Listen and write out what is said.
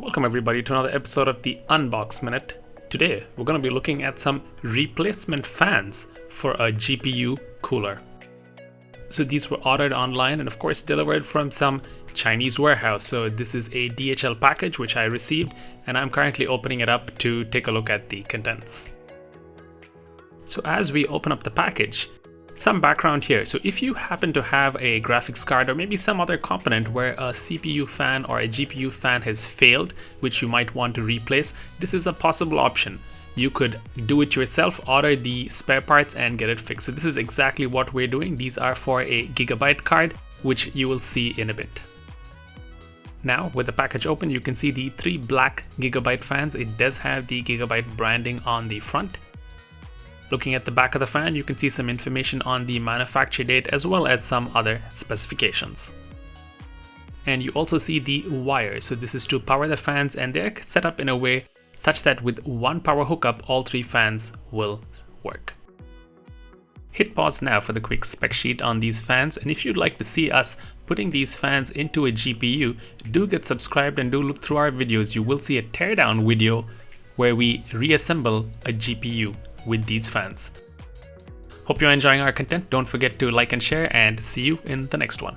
Welcome everybody to another episode of the Unbox Minute. Today we're going to be looking at some replacement fans for a GPU cooler. So these were ordered online and of course delivered from some Chinese warehouse. So this is a DHL package which I received and I'm currently opening it up to take a look at the contents. So as we open up the package, some background here. So if you happen to have a graphics card or maybe some other component where a CPU fan or a GPU fan has failed, which you might want to replace, this is a possible option. You could do it yourself, order the spare parts and get it fixed. So this is exactly what we're doing. These are for a Gigabyte card, which you will see in a bit. Now with the package open, you can see the three black Gigabyte fans. It does have the Gigabyte branding on the front. Looking at the back of the fan, you can see some information on the manufacture date as well as some other specifications. And you also see the wire. So this is to power the fans and they're set up in a way such that with one power hookup, all three fans will work. Hit pause now for the quick spec sheet on these fans. And if you'd like to see us putting these fans into a GPU, do get subscribed and do look through our videos. You will see a teardown video where we reassemble a GPU with these fans. Hope you're enjoying our content. Don't forget to like and share and see you in the next one.